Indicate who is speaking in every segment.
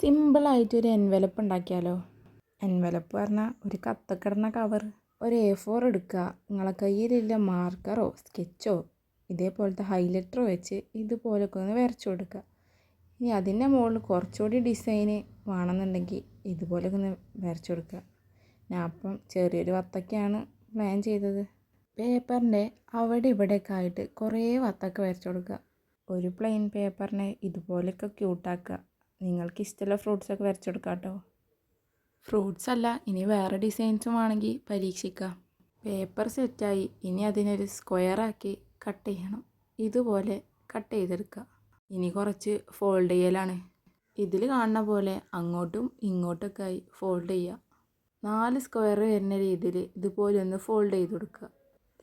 Speaker 1: സിമ്പിളായിട്ടൊരു envelope ഉണ്ടാക്കിയാലോ? Envelope പറഞ്ഞാൽ ഒരു കത്തക്കിടന്ന കവർ. ഒരു A4 എടുക്കുക. നിങ്ങളെ കയ്യിലുള്ള മാർക്കറോ സ്കെച്ചോ ഇതേപോലത്തെ ഹൈലൈറ്ററോ വെച്ച് ഇതുപോലൊക്കെ ഒന്ന് വരച്ചു കൊടുക്കുക. ഇനി അതിൻ്റെ മുകളിൽ കുറച്ചുകൂടി ഡിസൈന് വേണമെന്നുണ്ടെങ്കിൽ ഇതുപോലൊക്കെ ഒന്ന് വരച്ചു കൊടുക്കുക. ഞാൻ അപ്പം ചെറിയൊരു വത്തക്കയാണ് പ്ലാൻ ചെയ്തത്. പേപ്പറിൻ്റെ അവിടെ ഇവിടെയൊക്കെ ആയിട്ട് കുറേ വത്തക്ക വരച്ചു കൊടുക്കുക. ഒരു പ്ലെയിൻ പേപ്പറിനെ ഇതുപോലെയൊക്കെ ക്യൂട്ടാക്കുക. നിങ്ങൾക്ക് ഇഷ്ടമുള്ള ഫ്രൂട്ട്സൊക്കെ വരച്ചെടുക്കാം കേട്ടോ. ഫ്രൂട്ട്സ് അല്ല, ഇനി വേറെ ഡിസൈൻസും ആണെങ്കിൽ പരീക്ഷിക്കാം. പേപ്പർ സെറ്റായി. ഇനി അതിനൊരു സ്ക്വയറാക്കി കട്ട് ചെയ്യണം. ഇതുപോലെ കട്ട് ചെയ്തെടുക്കുക. ഇനി കുറച്ച് ഫോൾഡ് ചെയ്യലാണ്. ഇതിൽ കാണുന്ന പോലെ അങ്ങോട്ടും ഇങ്ങോട്ടൊക്കെ ആയി ഫോൾഡ് ചെയ്യുക. 4 സ്ക്വയർ വരുന്ന രീതിയിൽ ഇതുപോലെ ഒന്ന് ഫോൾഡ് ചെയ്ത് കൊടുക്കുക.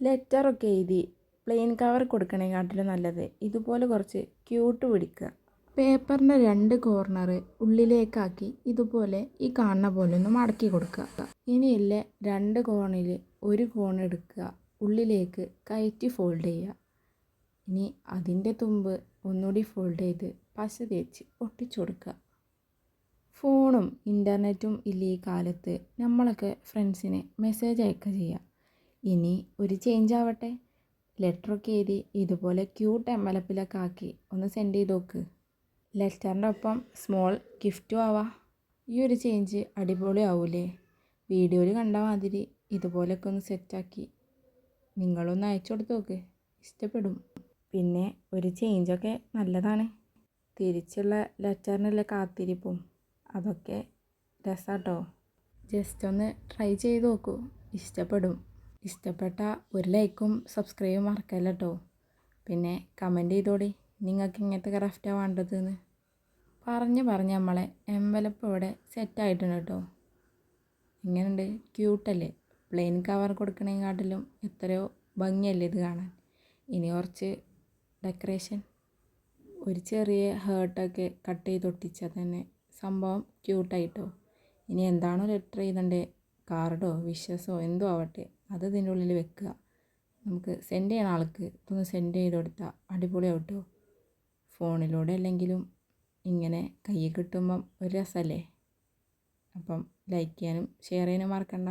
Speaker 1: ലെറ്ററൊക്കെ എഴുതി പ്ലെയിൻ കവർ കൊടുക്കണേക്കാട്ടിലും നല്ലത് ഇതുപോലെ കുറച്ച് ക്യൂട്ട് പിടിക്കുക. പേപ്പറിൻ്റെ 2 കോർണർ ഉള്ളിലേക്കാക്കി ഇതുപോലെ ഈ കാണുന്ന പോലെ ഒന്ന് മടക്കി കൊടുക്കുക. ഇനിയില്ല 2 കോണിൽ ഒരു കോൺ എടുക്കുക, ഉള്ളിലേക്ക് കയറ്റി ഫോൾഡ് ചെയ്യുക. ഇനി അതിൻ്റെ തുമ്പ് ഒന്നുകൂടി ഫോൾഡ് ചെയ്ത് പശ തേച്ച് ഒട്ടിച്ചു കൊടുക്കുക. ഫോണും ഇൻ്റർനെറ്റും ഇല്ല ഈ കാലത്ത് നമ്മളൊക്കെ ഫ്രണ്ട്സിന് മെസ്സേജ് അയക്കുക ചെയ്യുക. ഇനി ഒരു ചേഞ്ച് ആവട്ടെ. ലെറ്ററൊക്കെ എഴുതി ഇതുപോലെ ക്യൂട്ട് എംവലപ്പിലൊക്കെ ആക്കി ഒന്ന് സെൻഡ് ചെയ്ത് നോക്ക്. ലെറ്ററിൻ്റെ ഒപ്പം സ്മോൾ ഗിഫ്റ്റും ആവാം. ഈ ഒരു ചേഞ്ച് അടിപൊളി ആവൂലേ? വീഡിയോയിൽ കണ്ട മാതിരി ഇതുപോലൊക്കെ ഒന്ന് സെറ്റാക്കി നിങ്ങളൊന്ന് അയച്ചു കൊടുത്ത് നോക്ക്, ഇഷ്ടപ്പെടും. പിന്നെ ഒരു ചേഞ്ചൊക്കെ നല്ലതാണ്. തിരിച്ചുള്ള ലെറ്ററിനുള്ള കാത്തിരിപ്പും അതൊക്കെ രസാട്ടോ. ജസ്റ്റ് ഒന്ന് ട്രൈ ചെയ്ത് നോക്കൂ, ഇഷ്ടപ്പെടും. ഇഷ്ടപ്പെട്ട ഒരു ലൈക്കും സബ്സ്ക്രൈബും മറക്കല്ല കേട്ടോ. പിന്നെ കമൻറ്റ് ചെയ്തോടി നിങ്ങൾക്ക് ഇങ്ങനത്തെ ക്രാഫ്റ്റാണ് വേണ്ടതെന്ന്. പറഞ്ഞ് നമ്മളെ എംവലപ്പ് ഇവിടെ സെറ്റായിട്ടുണ്ട് കേട്ടോ. എങ്ങനെയുണ്ട്? ക്യൂട്ടല്ലേ? പ്ലെയിൻ കവർ കൊടുക്കണേക്കാട്ടിലും എത്രയോ ഭംഗിയല്ലേ ഇത് കാണാൻ. ഇനി കുറച്ച് ഡെക്കറേഷൻ, ഒരു ചെറിയ ഹേർട്ടൊക്കെ കട്ട് ചെയ്ത് ഒട്ടിച്ചാൽ തന്നെ സംഭവം ക്യൂട്ടായിട്ടോ. ഇനി എന്താണോ ലെറ്റർ ചെയ്തണ്ടേ, കാർഡോ വിഷസോ എന്തോ ആവട്ടെ, അത് ഇതിൻ്റെ ഉള്ളിൽ വെക്കുക. നമുക്ക് സെൻഡ് ചെയ്യണ ആൾക്ക് ഇതൊന്ന് സെൻഡ് ചെയ്ത് കൊടുത്താൽ അടിപൊളിയാവും കേട്ടോ. ഫോണിലൂടെ അല്ലെങ്കിലും ഇങ്ങനെ കയ്യിൽ കിട്ടുമ്പം ഒരു രസമല്ലേ? അപ്പം ലൈക്ക് ചെയ്യാനും ഷെയർ ചെയ്യാനും മറക്കണ്ട.